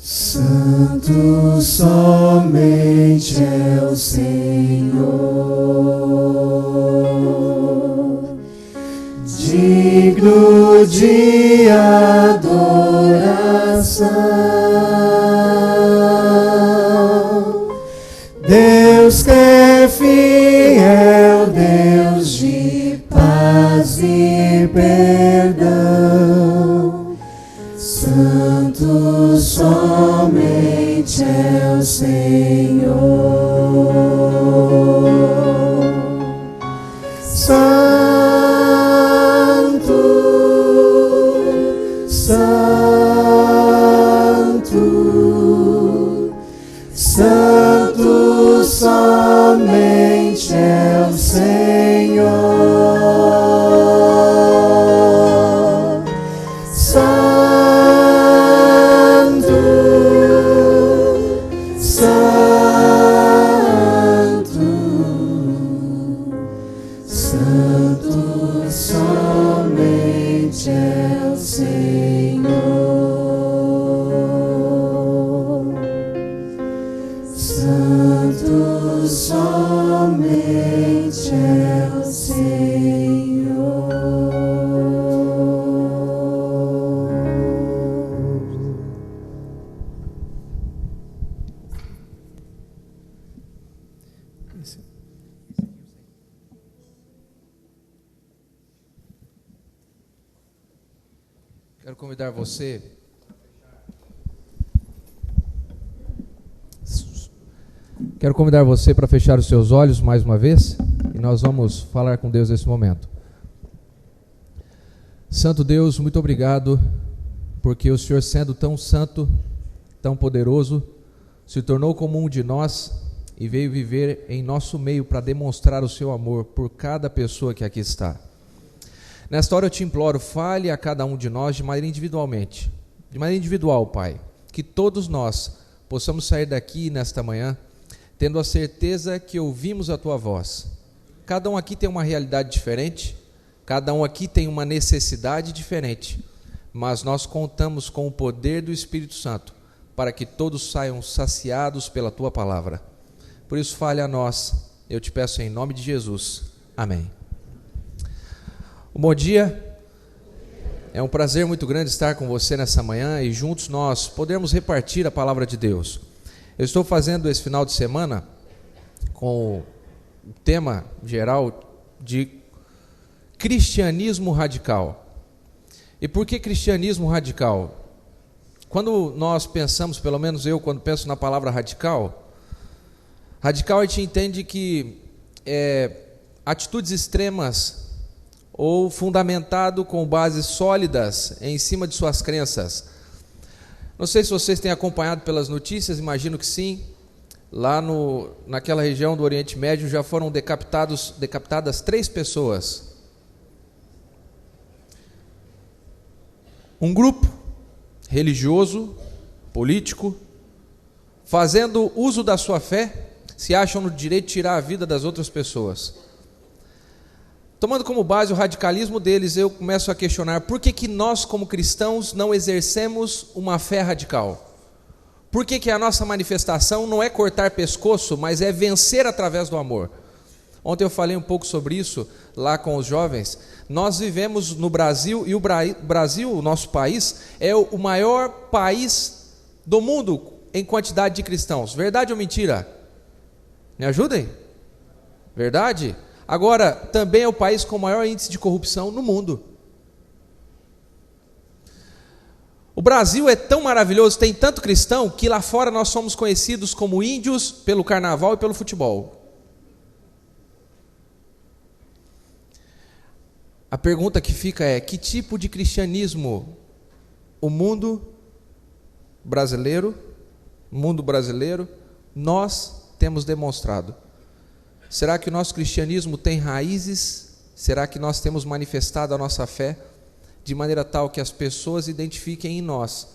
Santo somente é o Senhor, digno de adoração. Deus que é fiel, Deus de paz e perdão. Santo somente é o Senhor. Santo, Santo, Santo somente é o Senhor. Quero convidar você para fechar os seus olhos mais uma vez e nós vamos falar com Deus nesse momento. Santo Deus, muito obrigado porque o Senhor, sendo tão santo, tão poderoso, se tornou como um de nós e veio viver em nosso meio para demonstrar o seu amor por cada pessoa que aqui está. Nesta hora eu te imploro, fale a cada um de nós de maneira individual, Pai, que todos nós possamos sair daqui nesta manhã tendo a certeza que ouvimos a Tua voz. Cada um aqui tem uma realidade diferente, cada um aqui tem uma necessidade diferente, mas nós contamos com o poder do Espírito Santo para que todos saiam saciados pela Tua palavra. Por isso, fale a nós, eu te peço em nome de Jesus. Amém. Bom dia, é um prazer muito grande estar com você nessa manhã e juntos nós podermos repartir a palavra de Deus. Eu estou fazendo esse final de semana com o tema geral de cristianismo radical. E por que cristianismo radical? Quando nós pensamos, pelo menos eu, quando penso na palavra radical a gente entende que é atitudes extremas ou fundamentado com bases sólidas em cima de suas crenças. Não sei se vocês têm acompanhado pelas notícias, imagino que sim. Lá naquela região do Oriente Médio já foram decapitadas 3 pessoas. Um grupo religioso, político, fazendo uso da sua fé, se acham no direito de tirar a vida das outras pessoas. Tomando como base o radicalismo deles, eu começo a questionar por que nós, como cristãos, não exercemos uma fé radical? Por que a nossa manifestação não é cortar pescoço, mas é vencer através do amor? Ontem eu falei um pouco sobre isso lá com os jovens. Nós vivemos no Brasil e o Brasil, o nosso país, é o maior país do mundo em quantidade de cristãos. Verdade ou mentira? Me ajudem? Verdade? Agora, também é o país com o maior índice de corrupção no mundo. O Brasil é tão maravilhoso, tem tanto cristão, que lá fora nós somos conhecidos como índios pelo carnaval e pelo futebol. A pergunta que fica é, que tipo de cristianismo o mundo brasileiro, nós temos demonstrado? Será que o nosso cristianismo tem raízes? Será que nós temos manifestado a nossa fé de maneira tal que as pessoas identifiquem em nós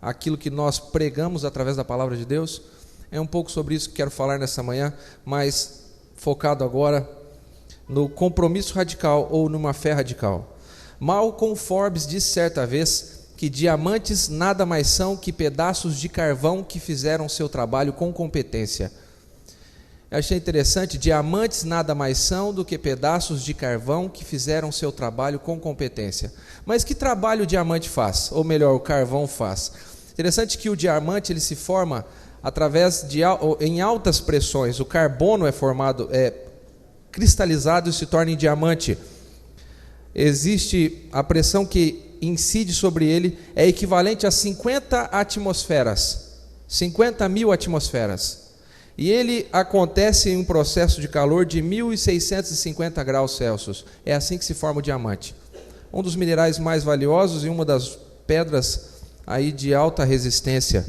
aquilo que nós pregamos através da palavra de Deus? É um pouco sobre isso que quero falar nessa manhã, mas focado agora no compromisso radical ou numa fé radical. Malcolm Forbes disse certa vez que diamantes nada mais são que pedaços de carvão que fizeram seu trabalho com competência. Eu achei interessante, diamantes nada mais são do que pedaços de carvão que fizeram seu trabalho com competência. Mas que trabalho o diamante faz? Ou melhor, o carvão faz? Interessante que o diamante ele se forma através em altas pressões. O carbono é formado, cristalizado e se torna em diamante. Existe a pressão que incide sobre ele, é equivalente a 50 atmosferas, 50 mil atmosferas. E ele acontece em um processo de calor de 1.650 graus Celsius. É assim que se forma o diamante. Um dos minerais mais valiosos e uma das pedras aí de alta resistência.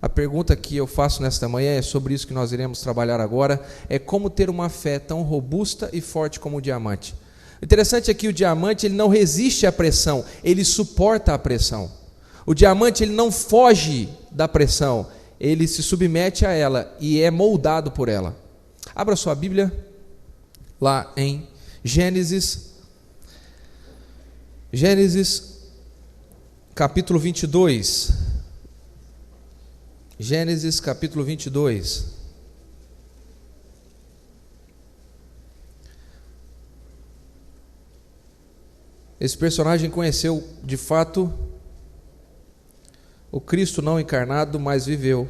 A pergunta que eu faço nesta manhã é sobre isso que nós iremos trabalhar agora, é como ter uma fé tão robusta e forte como o diamante. O interessante é que o diamante ele não resiste à pressão, ele suporta a pressão. O diamante ele não foge da pressão, ele se submete a ela e é moldado por ela. Abra sua Bíblia lá em Gênesis capítulo 22. Gênesis capítulo 22. Esse personagem conheceu de fato o Cristo não encarnado, mas viveu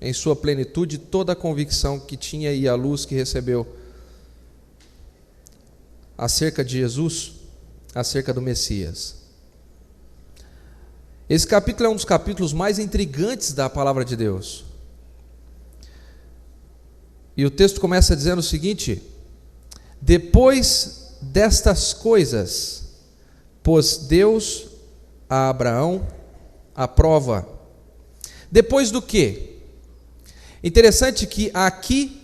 em sua plenitude toda a convicção que tinha e a luz que recebeu acerca de Jesus, acerca do Messias. Esse capítulo é um dos capítulos mais intrigantes da palavra de Deus. E o texto começa dizendo o seguinte: depois destas coisas, pôs Deus a Abraão à prova. Depois do quê? Interessante que aqui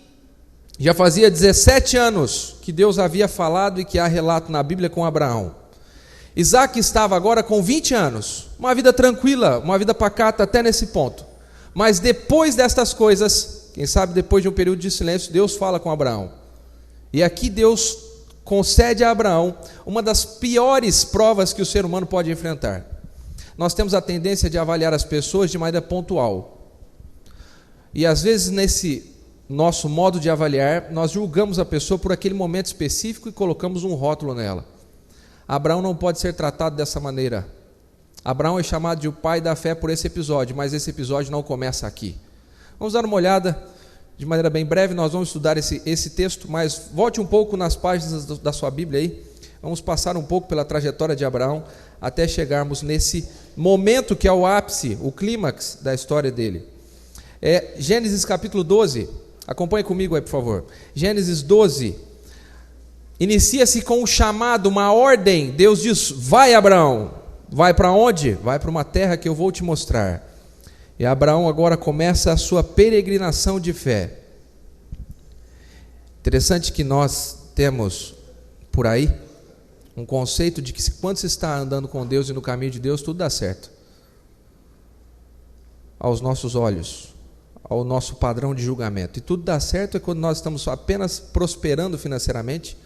já fazia 17 anos que Deus havia falado e que há relato na Bíblia com Abraão. Isaac estava agora com 20 anos, uma vida tranquila, uma vida pacata até nesse ponto. Mas depois destas coisas, quem sabe depois de um período de silêncio, Deus fala com Abraão. E aqui Deus concede a Abraão uma das piores provas que o ser humano pode enfrentar. Nós temos a tendência de avaliar as pessoas de maneira pontual. E às vezes nesse nosso modo de avaliar, nós julgamos a pessoa por aquele momento específico e colocamos um rótulo nela. Abraão não pode ser tratado dessa maneira. Abraão é chamado de o pai da fé por esse episódio, mas esse episódio não começa aqui. Vamos dar uma olhada de maneira bem breve, nós vamos estudar esse texto, mas volte um pouco nas páginas da sua Bíblia aí. Vamos passar um pouco pela trajetória de Abraão até chegarmos nesse momento que é o ápice, o clímax da história dele. Gênesis capítulo 12, acompanhe comigo aí por favor. Gênesis 12, inicia-se com um chamado, uma ordem. Deus diz: vai Abraão. Vai para onde? Vai para uma terra que eu vou te mostrar. E Abraão agora começa a sua peregrinação de fé. Interessante que nós temos por aí um conceito de que quando se está andando com Deus e no caminho de Deus, tudo dá certo. Aos nossos olhos, ao nosso padrão de julgamento. E tudo dá certo é quando nós estamos apenas prosperando financeiramente,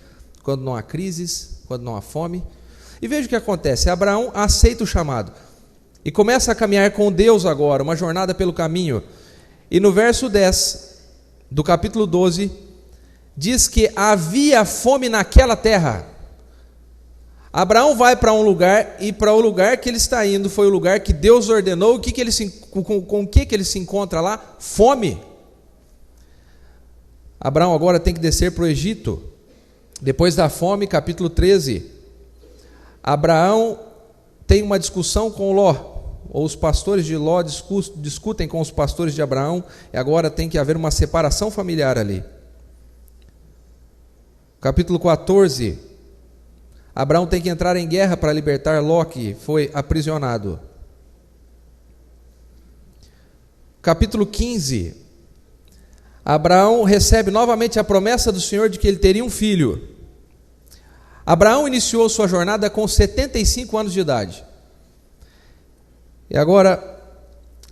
quando não há crises, quando não há fome. E veja o que acontece: Abraão aceita o chamado e começa a caminhar com Deus agora, uma jornada pelo caminho. E no verso 10 do capítulo 12, diz que havia fome naquela terra. Abraão vai para um lugar, e para o lugar que ele está indo foi o lugar que Deus ordenou. Com o que ele se encontra lá? Fome. Abraão agora tem que descer para o Egito. Depois da fome, capítulo 13, Abraão tem uma discussão com Ló, ou os pastores de Ló discutem com os pastores de Abraão, e agora tem que haver uma separação familiar ali. Capítulo 14, Abraão tem que entrar em guerra para libertar Ló, que foi aprisionado. Capítulo 15, Abraão recebe novamente a promessa do Senhor de que ele teria um filho. Abraão iniciou sua jornada com 75 anos de idade. E agora,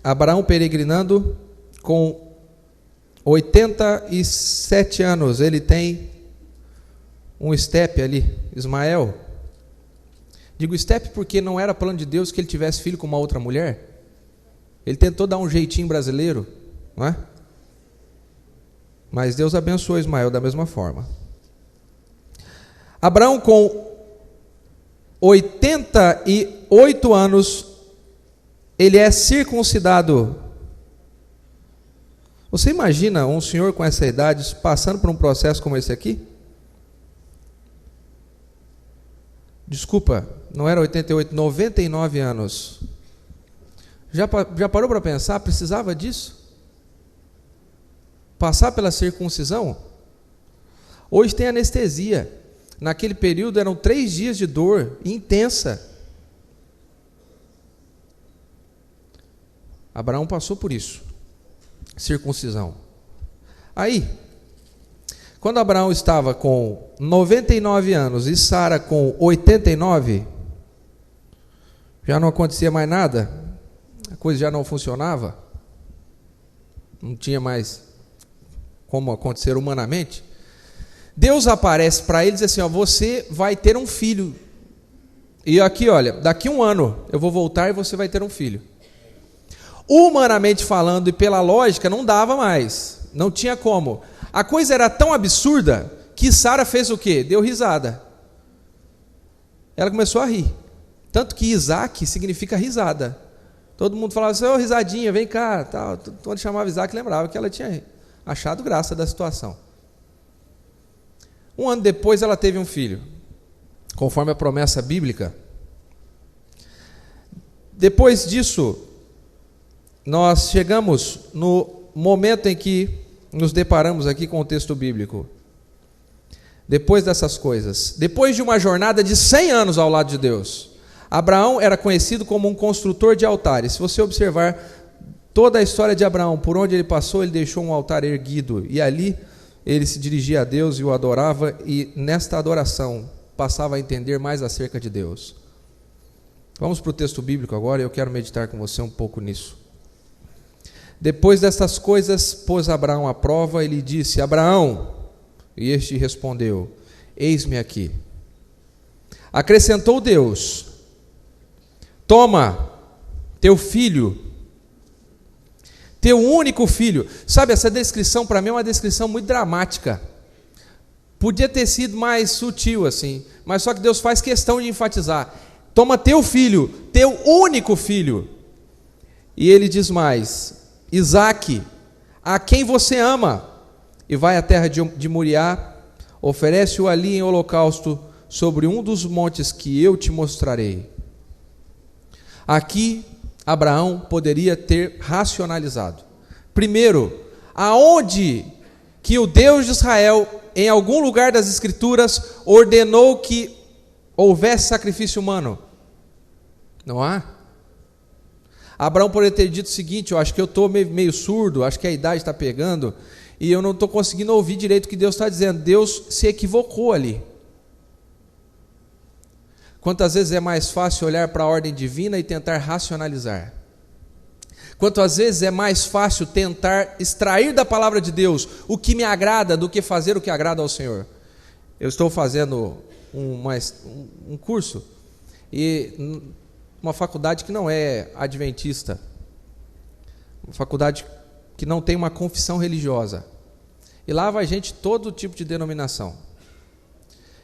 Abraão peregrinando com 87 anos, ele tem um estepe ali, Ismael. Digo step porque não era plano de Deus que ele tivesse filho com uma outra mulher. Ele tentou dar um jeitinho brasileiro, não é? Mas Deus abençoou Ismael da mesma forma. Abraão, com 88 anos, ele é circuncidado. Você imagina um senhor com essa idade passando por um processo como esse aqui? Desculpa, não era 88, 99 anos. Já parou para pensar? Precisava disso? Passar pela circuncisão? Hoje tem anestesia. Naquele período eram 3 dias de dor intensa. Abraão passou por isso. Circuncisão. Aí, quando Abraão estava com 99 anos e Sara com 89, já não acontecia mais nada, a coisa já não funcionava, não tinha mais como acontecer humanamente. Deus aparece para ele e diz assim, ó, você vai ter um filho. E aqui, olha, daqui 1 ano eu vou voltar e você vai ter um filho. Humanamente falando e pela lógica, não dava mais, não tinha como. A coisa era tão absurda que Sara fez o quê? Deu risada. Ela começou a rir. Tanto que Isaac significa risada. Todo mundo falava assim, ô risadinha, vem cá. Tal. Quando chamava Isaac, lembrava que ela tinha achado graça da situação. 1 ano depois ela teve um filho, conforme a promessa bíblica. Depois disso, nós chegamos no momento em que nos deparamos aqui com o texto bíblico. Depois dessas coisas, depois de uma jornada de 100 anos ao lado de Deus, Abraão era conhecido como um construtor de altares. Se você observar toda a história de Abraão, por onde ele passou, ele deixou um altar erguido, e ali ele se dirigia a Deus e o adorava, e nesta adoração passava a entender mais acerca de Deus. Vamos para o texto bíblico agora, e eu quero meditar com você um pouco nisso. Depois destas coisas, pôs Abraão à prova e lhe disse, Abraão, e este respondeu, eis-me aqui. Acrescentou Deus, toma teu filho, teu único filho. Sabe, essa descrição para mim é uma descrição muito dramática. Podia ter sido mais sutil assim, mas só que Deus faz questão de enfatizar, toma teu filho, teu único filho. E ele diz mais, Isaque, a quem você ama, e vai à terra de Moriá, oferece-o ali em holocausto sobre um dos montes que eu te mostrarei. Aqui Abraão poderia ter racionalizado. Primeiro, aonde que o Deus de Israel, em algum lugar das Escrituras, ordenou que houvesse sacrifício humano? Não há? Abraão poderia ter dito o seguinte, eu acho que eu estou meio surdo, acho que a idade está pegando, e eu não estou conseguindo ouvir direito o que Deus está dizendo. Deus se equivocou ali. Quantas vezes é mais fácil olhar para a ordem divina e tentar racionalizar? Quantas vezes é mais fácil tentar extrair da palavra de Deus o que me agrada do que fazer o que agrada ao Senhor? Eu estou fazendo um curso, e uma faculdade que não é adventista, uma faculdade que não tem uma confissão religiosa, e lá vai gente de todo tipo de denominação.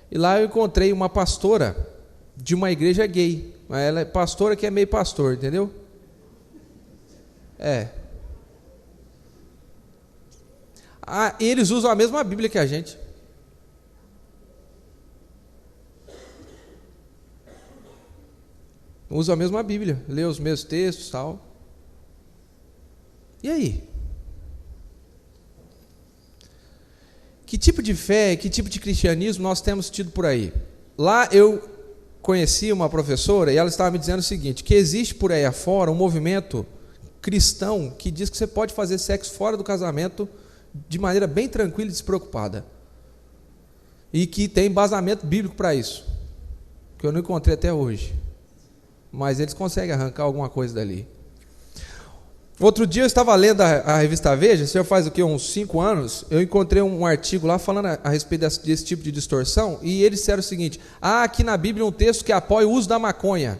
E lá eu encontrei uma pastora de uma igreja gay, mas ela é pastora que é meio pastor, entendeu? E eles usam a mesma Bíblia que a gente. Usa a mesma Bíblia, lê os mesmos textos e tal. E aí? Que tipo de fé, que tipo de cristianismo nós temos tido por aí? Lá eu conheci uma professora e ela estava me dizendo o seguinte, que existe por aí afora um movimento cristão que diz que você pode fazer sexo fora do casamento de maneira bem tranquila e despreocupada. E que tem embasamento bíblico para isso, que eu não encontrei até hoje. Mas eles conseguem arrancar alguma coisa dali. Outro dia eu estava lendo a revista Veja, isso já faz o quê? Uns 5 anos, eu encontrei um artigo lá falando a respeito desse tipo de distorção, e eles disseram o seguinte: aqui na Bíblia um texto que apoia o uso da maconha.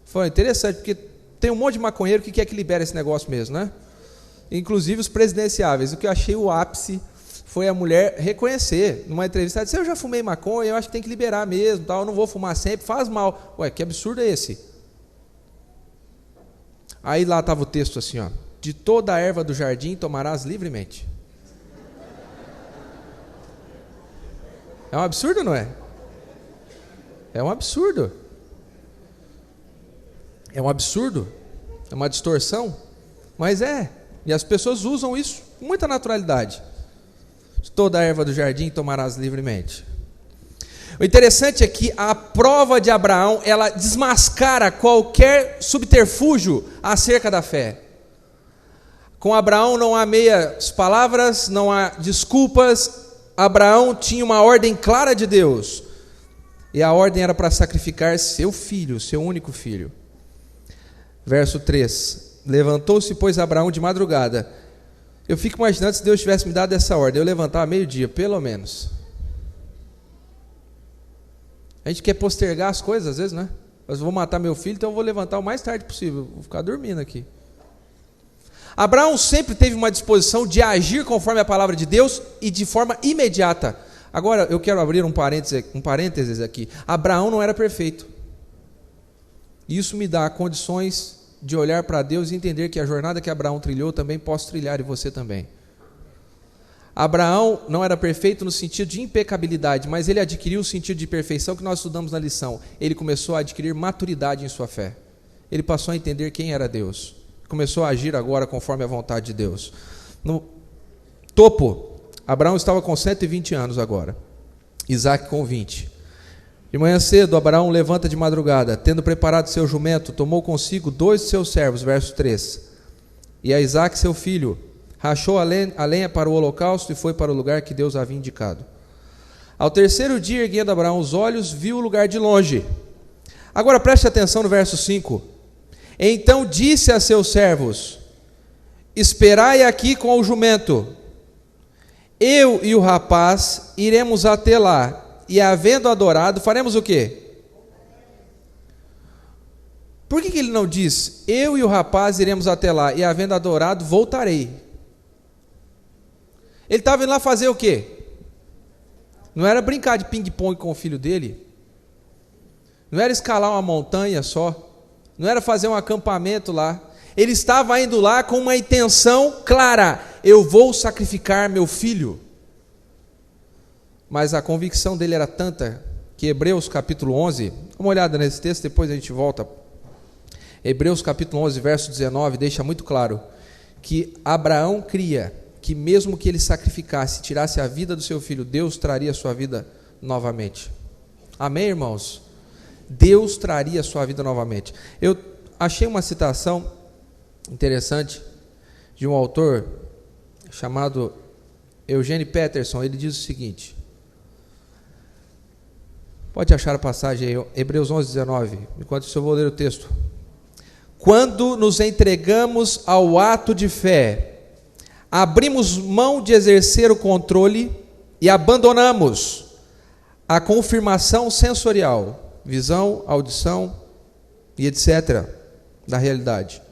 Foi interessante, porque tem um monte de maconheiro que quer que libere esse negócio mesmo, né? Inclusive os presidenciáveis. O que eu achei o ápice foi a mulher reconhecer, numa entrevista, ela disse: eu já fumei maconha, eu acho que tem que liberar mesmo, tal, eu não vou fumar sempre, faz mal. Ué, que absurdo é esse? Aí lá estava o texto assim, ó: de toda a erva do jardim tomarás livremente. É um absurdo, não é? É um absurdo. É um absurdo. É uma distorção. Mas é. E as pessoas usam isso com muita naturalidade. De toda a erva do jardim tomarás livremente. O interessante é que a prova de Abraão, ela desmascara qualquer subterfúgio acerca da fé. Com Abraão não há meias palavras, não há desculpas. Abraão tinha uma ordem clara de Deus. E a ordem era para sacrificar seu filho, seu único filho. Verso 3. Levantou-se, pois, Abraão de madrugada. Eu fico imaginando se Deus tivesse me dado essa ordem, eu levantava meio-dia, pelo menos. A gente quer postergar as coisas às vezes, né? Eu vou matar meu filho, então eu vou levantar o mais tarde possível. Vou ficar dormindo aqui. Abraão sempre teve uma disposição de agir conforme a palavra de Deus e de forma imediata. Agora, eu quero abrir um parênteses aqui. Abraão não era perfeito. Isso me dá condições de olhar para Deus e entender que a jornada que Abraão trilhou também posso trilhar, e você também. Abraão não era perfeito no sentido de impecabilidade, mas ele adquiriu o sentido de perfeição que nós estudamos na lição. Ele começou a adquirir maturidade em sua fé. Ele passou a entender quem era Deus. Começou a agir agora conforme a vontade de Deus. No topo, Abraão estava com 120 anos agora. Isaac com 20. De manhã cedo, Abraão levanta de madrugada, tendo preparado seu jumento, tomou consigo 2 de seus servos, verso 3. E a Isaac seu filho, rachou a lenha para o holocausto e foi para o lugar que Deus havia indicado. Ao terceiro dia, erguendo Abraão os olhos, viu o lugar de longe. Agora preste atenção no verso 5. Então disse a seus servos: esperai aqui com o jumento. Eu e o rapaz iremos até lá, e havendo adorado, faremos o quê? Por que ele não diz: eu e o rapaz iremos até lá, e havendo adorado, voltarei? Ele estava indo lá fazer o quê? Não era brincar de ping-pong com o filho dele? Não era escalar uma montanha só? Não era fazer um acampamento lá? Ele estava indo lá com uma intenção clara: eu vou sacrificar meu filho. Mas a convicção dele era tanta que Hebreus capítulo 11, dá uma olhada nesse texto, depois a gente volta. Hebreus capítulo 11, verso 19, deixa muito claro que Abraão cria que mesmo que ele sacrificasse, tirasse a vida do seu filho, Deus traria a sua vida novamente. Amém, irmãos? Deus traria a sua vida novamente. Eu achei uma citação interessante de um autor chamado Eugene Peterson. Ele diz o seguinte, pode achar a passagem aí, Hebreus 11, 19, enquanto isso eu vou ler o texto. Quando nos entregamos ao ato de fé, abrimos mão de exercer o controle e abandonamos a confirmação sensorial, visão, audição e etc. da realidade.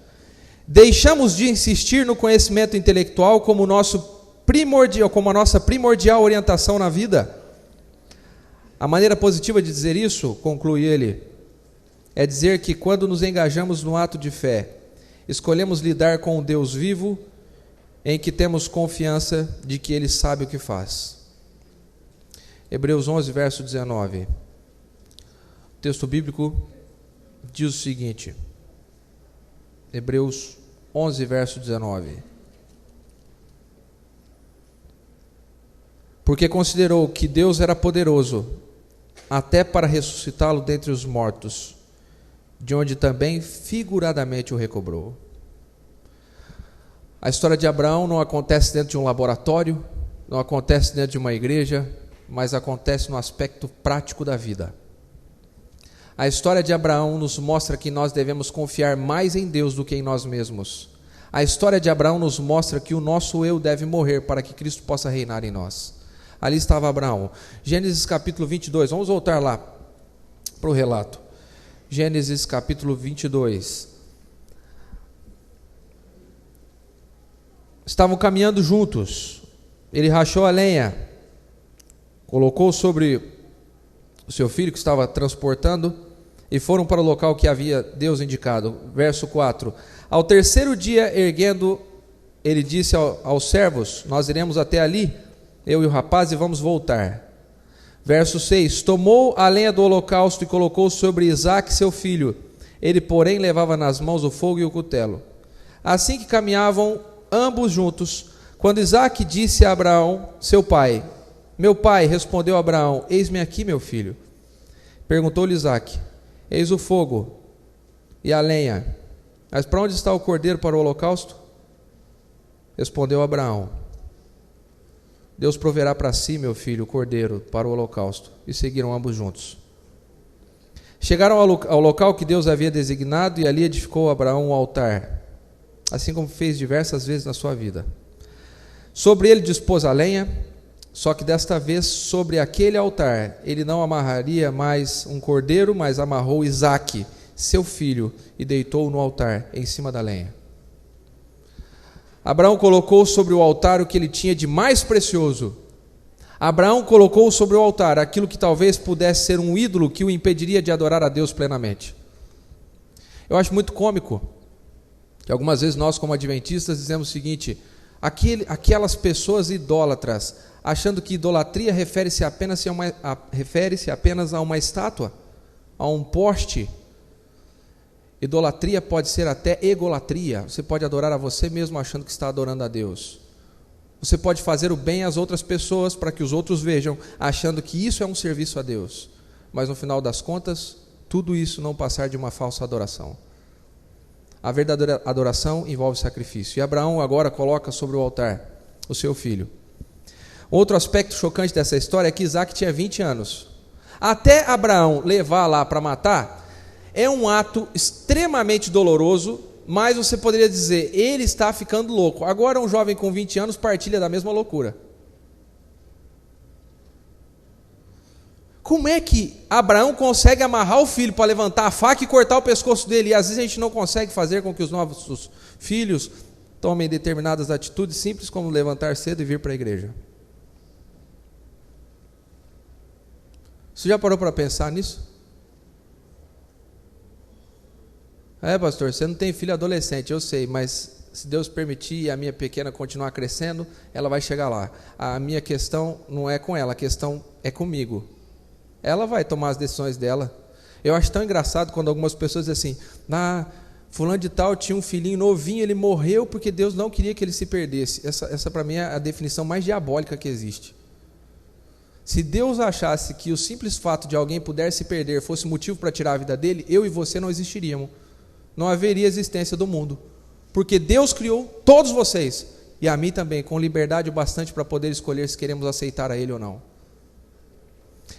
Deixamos de insistir no conhecimento intelectual como a nossa primordial orientação na vida. A maneira positiva de dizer isso, conclui ele, é dizer que quando nos engajamos no ato de fé, escolhemos lidar com um Deus vivo, em que temos confiança de que Ele sabe o que faz. Hebreus 11, verso 19. O texto bíblico diz o seguinte, Hebreus 11, verso 19. Porque considerou que Deus era poderoso, até para ressuscitá-lo dentre os mortos, de onde também figuradamente o recobrou. A história de Abraão não acontece dentro de um laboratório, não acontece dentro de uma igreja, mas acontece no aspecto prático da vida. A história de Abraão nos mostra que nós devemos confiar mais em Deus do que em nós mesmos. A história de Abraão nos mostra que o nosso eu deve morrer para que Cristo possa reinar em nós. Ali estava Abraão. Gênesis capítulo 22, vamos voltar lá para o relato. Gênesis capítulo 22. Estavam caminhando juntos. Ele rachou a lenha, colocou sobre o seu filho que estava transportando e foram para o local que havia Deus indicado. Verso 4. Ao terceiro dia, erguendo, ele disse aos servos: nós iremos até ali, eu e o rapaz, e vamos voltar. Verso 6. Tomou a lenha do holocausto e colocou sobre Isaque seu filho. Ele, porém, levava nas mãos o fogo e o cutelo. Assim que caminhavam ambos juntos, quando Isaque disse a Abraão, seu pai: meu pai, respondeu Abraão: eis-me aqui, meu filho. Perguntou-lhe Isaque: eis o fogo e a lenha, mas para onde está o cordeiro para o holocausto? Respondeu Abraão: Deus proverá para si, meu filho, o cordeiro para o holocausto. E seguiram ambos juntos. Chegaram ao local que Deus havia designado, e ali edificou Abraão um altar, assim como fez diversas vezes na sua vida. Sobre ele dispôs a lenha, só que desta vez sobre aquele altar ele não amarraria mais um cordeiro, mas amarrou Isaque, seu filho, e deitou-o no altar, em cima da lenha. Abraão colocou sobre o altar o que ele tinha de mais precioso. Abraão colocou sobre o altar aquilo que talvez pudesse ser um ídolo que o impediria de adorar a Deus plenamente. Eu acho muito cômico que algumas vezes nós, como adventistas, dizemos o seguinte: aquelas pessoas idólatras, achando que idolatria refere-se apenas a uma estátua, a um poste. Idolatria pode ser até egolatria. Você pode adorar a você mesmo achando que está adorando a Deus. Você pode fazer o bem às outras pessoas para que os outros vejam, achando que isso é um serviço a Deus. Mas no final das contas, tudo isso não passar de uma falsa adoração. A verdadeira adoração envolve sacrifício. E Abraão agora coloca sobre o altar o seu filho. Outro aspecto chocante dessa história é que Isaque tinha 20 anos. Até Abraão levar lá para matar, é um ato extremamente doloroso, mas você poderia dizer, ele está ficando louco. Agora um jovem com 20 anos partilha da mesma loucura. Como é que Abraão consegue amarrar o filho para levantar a faca e cortar o pescoço dele? E às vezes a gente não consegue fazer com que os nossos filhos tomem determinadas atitudes simples, como levantar cedo e vir para a igreja. Você já parou para pensar nisso? Pastor, você não tem filho adolescente, eu sei, mas se Deus permitir e a minha pequena continuar crescendo, ela vai chegar lá. A minha questão não é com ela, a questão é comigo. Ela vai tomar as decisões dela. Eu acho tão engraçado quando algumas pessoas dizem assim: fulano de tal tinha um filhinho novinho, ele morreu porque Deus não queria que ele se perdesse. Essa para mim é a definição mais diabólica que existe. Se Deus achasse que o simples fato de alguém puder se perder fosse motivo para tirar a vida dele, eu e você não existiríamos. Não haveria existência do mundo, porque Deus criou todos vocês, e a mim também, com liberdade bastante para poder escolher se queremos aceitar a Ele ou não.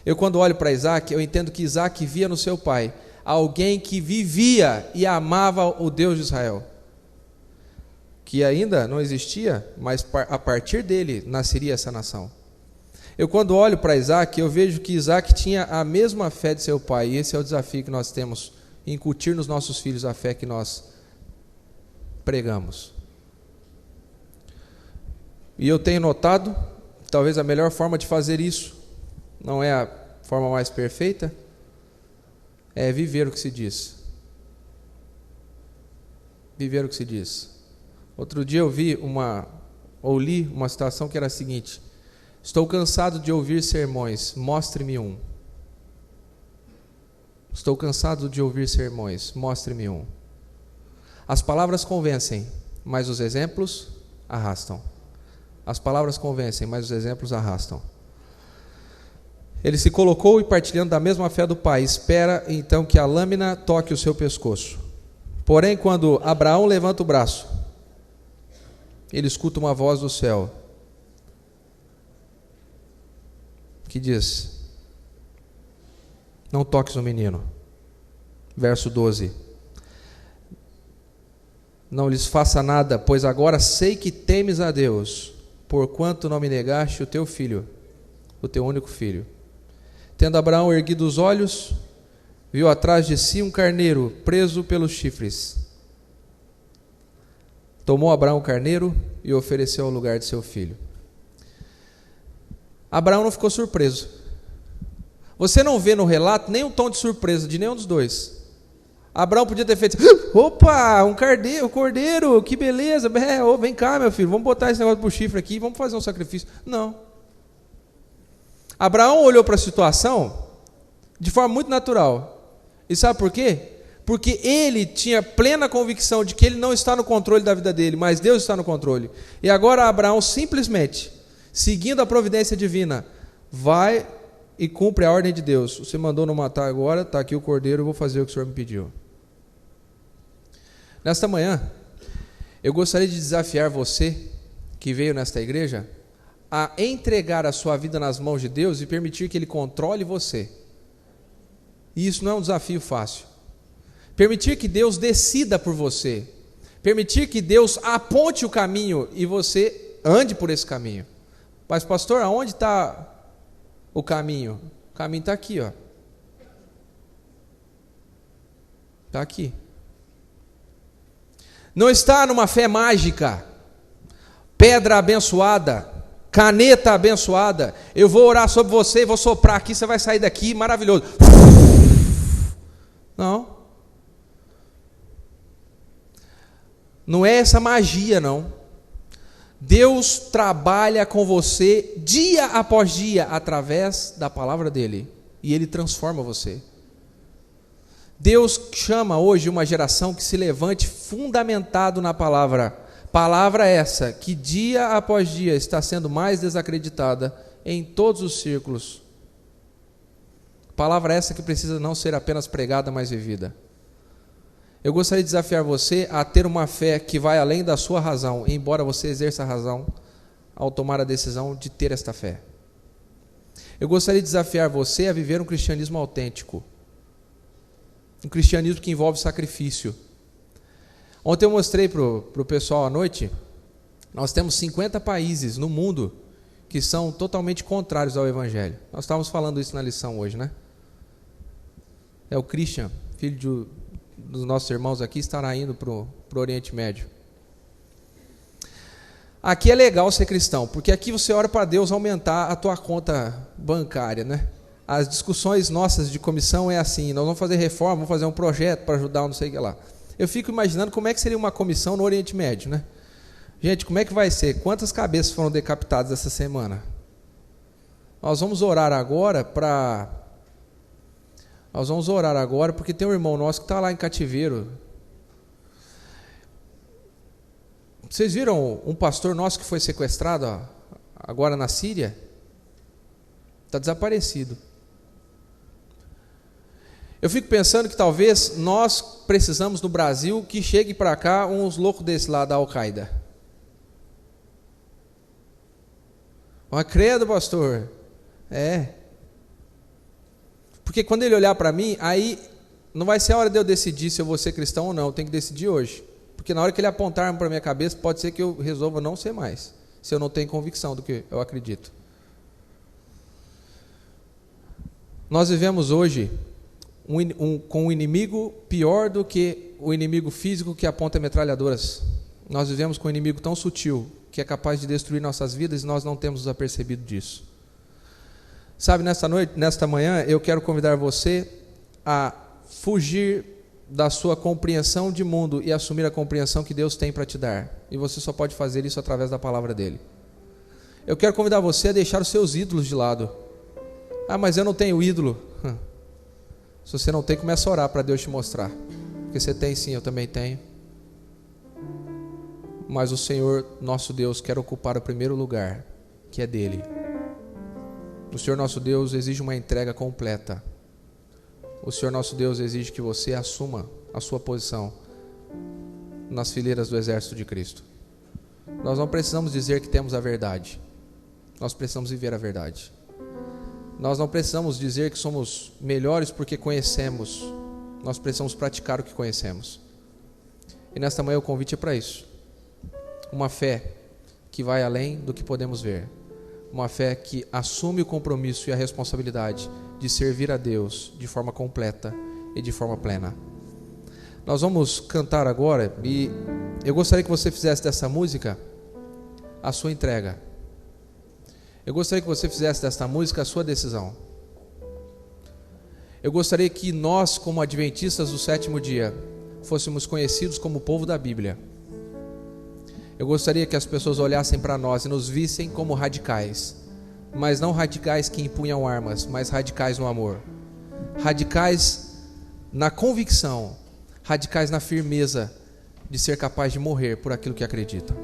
Eu, quando olho para Isaque, eu entendo que Isaque via no seu pai alguém que vivia e amava o Deus de Israel, que ainda não existia, mas a partir dele nasceria essa nação. Eu, quando olho para Isaque, eu vejo que Isaque tinha a mesma fé de seu pai, e esse é o desafio que nós temos: incutir nos nossos filhos a fé que nós pregamos. E eu tenho notado, talvez a melhor forma de fazer isso, não é a forma mais perfeita, é viver o que se diz. Viver o que se diz. Outro dia eu li uma situação que era a seguinte: estou cansado de ouvir sermões, mostre-me um. Estou cansado de ouvir sermões, mostre-me um. As palavras convencem, mas os exemplos arrastam. As palavras convencem, mas os exemplos arrastam. Ele se colocou e, partilhando da mesma fé do pai, espera então que a lâmina toque o seu pescoço. Porém, quando Abraão levanta o braço, ele escuta uma voz do céu que diz: não toques o menino. Verso 12. não lhes faça nada, pois agora sei que temes a Deus, porquanto não me negaste o teu filho, o teu único filho. Tendo Abraão erguido os olhos, viu atrás de si um carneiro preso pelos chifres. Tomou Abraão o carneiro e o ofereceu ao lugar de seu filho. Abraão não ficou surpreso. Você não vê no relato nem um tom de surpresa de nenhum dos dois. Abraão podia ter feito: opa, um cordeiro, que beleza, vem cá, meu filho, vamos botar esse negócio pro chifre aqui, vamos fazer um sacrifício. Não. Abraão olhou para a situação de forma muito natural. E sabe por quê? Porque ele tinha plena convicção de que ele não está no controle da vida dele, mas Deus está no controle. E agora Abraão simplesmente, seguindo a providência divina, vai e cumpre a ordem de Deus. Você mandou não matar agora, está aqui o cordeiro, eu vou fazer o que o Senhor me pediu. Nesta manhã, eu gostaria de desafiar você, que veio nesta igreja, a entregar a sua vida nas mãos de Deus e permitir que Ele controle você. E isso não é um desafio fácil. Permitir que Deus decida por você. Permitir que Deus aponte o caminho e você ande por esse caminho. Mas pastor, aonde está o caminho? O caminho está aqui, ó. Está aqui. Não está numa fé mágica, pedra abençoada, caneta abençoada. Eu vou orar sobre você, vou soprar aqui, você vai sair daqui, maravilhoso. Não. Não é essa magia, não. Deus trabalha com você dia após dia através da palavra dele, e ele transforma você. Deus chama hoje uma geração que se levante fundamentado na palavra. Palavra essa que dia após dia está sendo mais desacreditada em todos os círculos. Palavra essa que precisa não ser apenas pregada, mas vivida. Eu gostaria de desafiar você a ter uma fé que vai além da sua razão, embora você exerça a razão ao tomar a decisão de ter esta fé. Eu gostaria de desafiar você a viver um cristianismo autêntico. Um cristianismo que envolve sacrifício. Ontem eu mostrei para o pessoal à noite, nós temos 50 países no mundo que são totalmente contrários ao Evangelho. Nós estávamos falando isso na lição hoje, né? É o Christian, filho dos nossos irmãos aqui, estará indo para o Oriente Médio. Aqui é legal ser cristão, porque aqui você ora para Deus aumentar a tua conta bancária, né? As discussões nossas de comissão é assim: nós vamos fazer reforma, vamos fazer um projeto para ajudar não sei o que lá. Eu fico imaginando como é que seria uma comissão no Oriente Médio, né? Gente, como é que vai ser? Quantas cabeças foram decapitadas essa semana? Nós vamos orar agora porque tem um irmão nosso que está lá em cativeiro. Vocês viram um pastor nosso que foi sequestrado agora na Síria? Está desaparecido. Eu fico pensando que talvez nós precisamos no Brasil que chegue para cá uns loucos desse lá da Al-Qaeda. Mas credo, pastor. É. Porque quando ele olhar para mim, aí não vai ser a hora de eu decidir se eu vou ser cristão ou não. Eu tenho que decidir hoje. Porque na hora que ele apontar para a minha cabeça, pode ser que eu resolva não ser mais, se eu não tenho convicção do que eu acredito. Nós vivemos hoje com um inimigo pior do que o inimigo físico que aponta metralhadoras. Nós vivemos com um inimigo tão sutil que é capaz de destruir nossas vidas e nós não temos nos apercebido disso. Sabe, nesta manhã, eu quero convidar você a fugir da sua compreensão de mundo e assumir a compreensão que Deus tem para te dar. E você só pode fazer isso através da palavra dele. Eu quero convidar você a deixar os seus ídolos de lado. Ah, mas eu não tenho ídolo. Se você não tem, começa a orar para Deus te mostrar. Porque você tem sim, eu também tenho. Mas o Senhor, nosso Deus, quer ocupar o primeiro lugar, que é dele. O Senhor, nosso Deus, exige uma entrega completa. O Senhor, nosso Deus, exige que você assuma a sua posição nas fileiras do exército de Cristo. Nós não precisamos dizer que temos a verdade. Nós precisamos viver a verdade. Nós não precisamos dizer que somos melhores porque conhecemos. Nós precisamos praticar o que conhecemos. E nesta manhã o convite é para isso. Uma fé que vai além do que podemos ver. Uma fé que assume o compromisso e a responsabilidade de servir a Deus de forma completa e de forma plena. Nós vamos cantar agora e eu gostaria que você fizesse dessa música a sua entrega. Eu gostaria que você fizesse dessa música a sua decisão. Eu gostaria que nós, como adventistas do sétimo dia, fôssemos conhecidos como o povo da Bíblia. Eu gostaria que as pessoas olhassem para nós e nos vissem como radicais, mas não radicais que empunham armas, mas radicais no amor, radicais na convicção, radicais na firmeza de ser capaz de morrer por aquilo que acredita.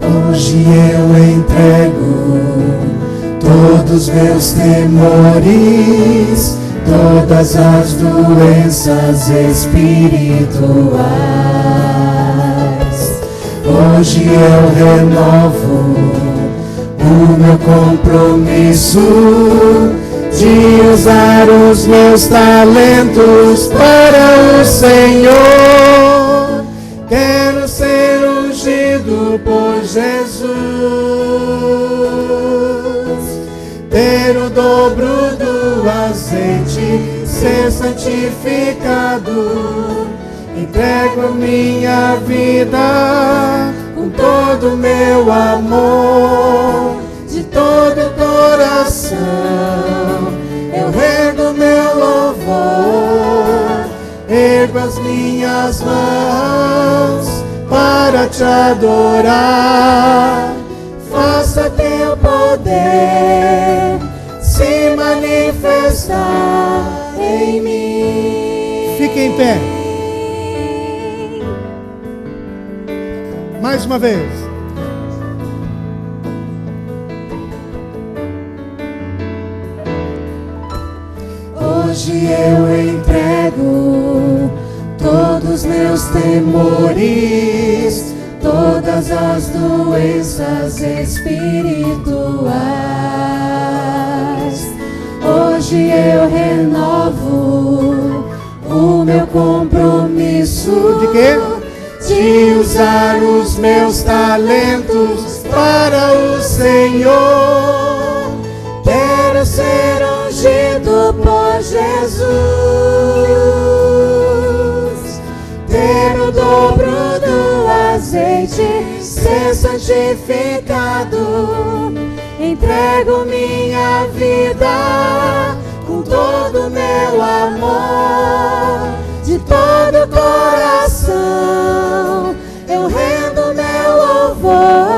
Hoje eu entrego todos meus temores, todas as doenças espirituais. Hoje eu renovo o meu compromisso de usar os meus talentos para o Senhor. Quero ser ungido por Jesus, ter o dobro do azeite, ser santificado. Entrego minha vida com todo o meu amor, de todo o coração. Eu ergo meu louvor, ergo as minhas mãos para te adorar. Faça teu poder se manifestar em mim. Fique em pé. Mais uma vez. Hoje eu entrego todos meus temores, todas as doenças espirituais. Hoje eu renovo o meu compromisso De quê? de usar os meus talentos para o Senhor. Quero ser ungido por Jesus, ter o dobro do azeite, ser santificado. Entrego minha vida com todo o meu amor, de todo o coração. Eu rendo meu louvor,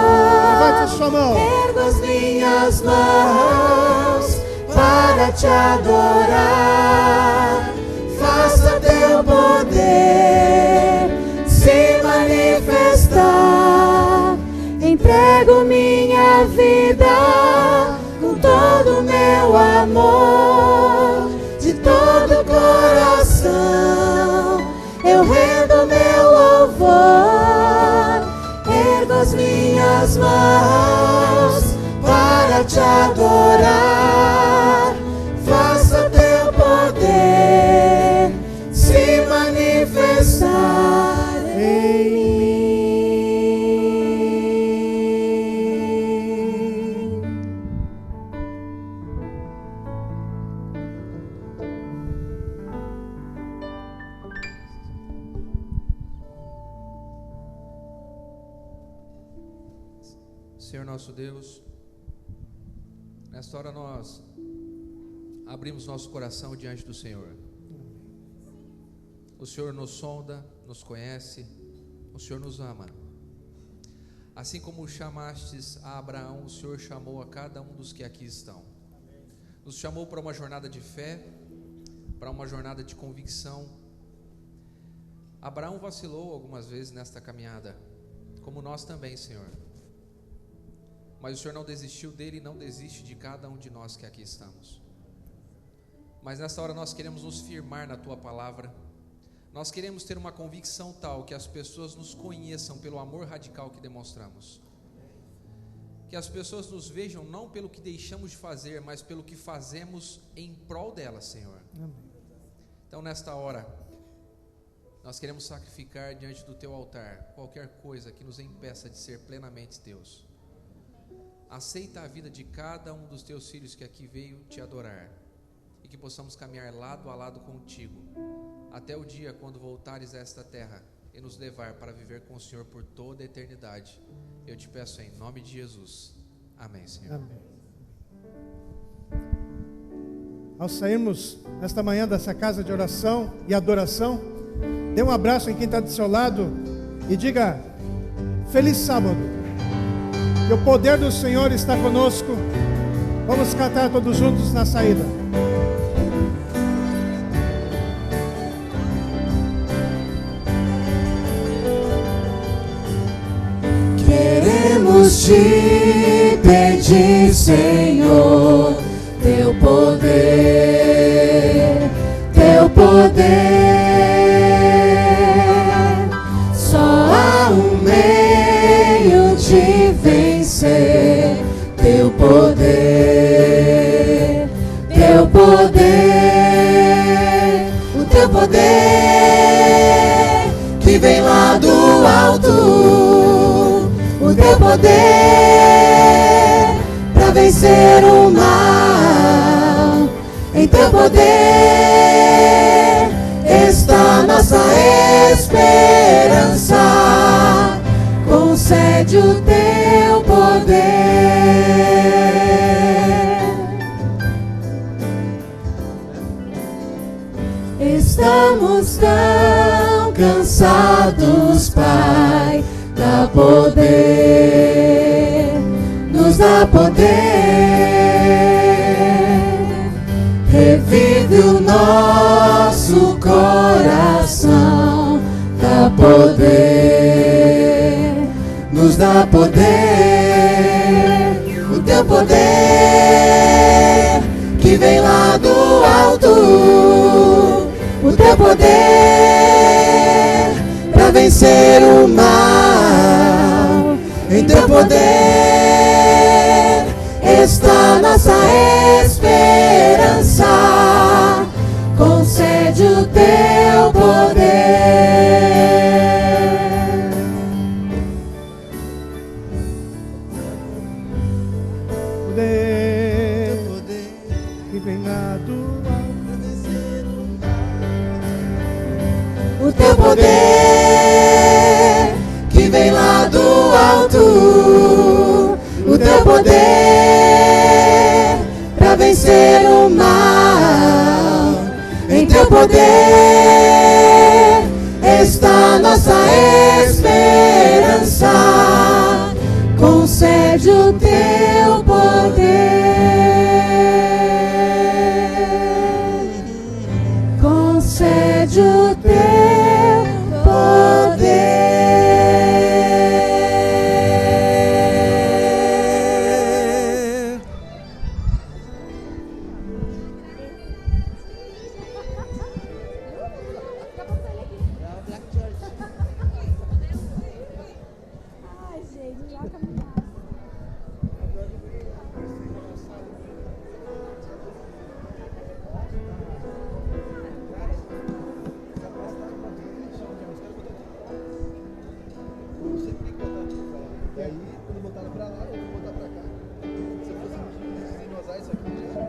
Bate sua mão. ergo as minhas mãos para te adorar. Faça teu poder se manifestar. Entrego minha vida com todo o meu amor, de todo o coração. Eu rendo meu louvor, ergo as minhas mãos para te adorar. Faça teu poder se manifestar em mim. Senhor nosso Deus, nesta hora nós abrimos nosso coração diante do Senhor. O Senhor nos sonda, nos conhece, o Senhor nos ama. Assim como chamastes a Abraão, o Senhor chamou a cada um dos que aqui estão. Nos chamou para uma jornada de fé, para uma jornada de convicção. Abraão vacilou algumas vezes nesta caminhada, como nós também, Senhor. Mas o Senhor não desistiu dele e não desiste de cada um de nós que aqui estamos. Mas nesta hora nós queremos nos firmar na Tua palavra. Nós queremos ter uma convicção tal que as pessoas nos conheçam pelo amor radical que demonstramos. Que as pessoas nos vejam não pelo que deixamos de fazer, mas pelo que fazemos em prol delas, Senhor. Amém. Então nesta hora, nós queremos sacrificar diante do Teu altar qualquer coisa que nos impeça de ser plenamente Teus. Aceita a vida de cada um dos Teus filhos que aqui veio Te adorar, e que possamos caminhar lado a lado contigo, até o dia quando voltares a esta terra e nos levar para viver com o Senhor por toda a eternidade. Eu Te peço em nome de Jesus. Amém, Senhor. Amém. Ao sairmos nesta manhã dessa casa de oração e adoração, dê um abraço em quem está do seu lado e diga: feliz sábado. Que o poder do Senhor está conosco. Vamos cantar todos juntos na saída. Queremos Te pedir, Senhor, Teu poder, Teu poder. Só há um meio de vencer, Teu poder, Teu poder, o Teu poder que vem lá do alto, o Teu poder para vencer o mal. Em Teu poder está nossa esperança. Concede o Teu poder. Estamos tão cansados, Pai. Dá poder, nos dá poder. Revive o nosso coração. Dá poder, nos dá poder. O Teu poder que vem lá do alto, o Teu poder para vencer o mal. Em Teu poder está nossa esperança. Concede o Teu poder. Poder que vem lá do alto. O Teu poder que vem lá do alto, o Teu poder para vencer o mal. Em Teu poder está nossa esperança. Concede o Teu poder. Concede o Teu poder. Ai, gente, já caminhar. E aí, quando botaram pra lá, eu vou botar pra cá. Se eu fosse desenrosar isso aqui, já.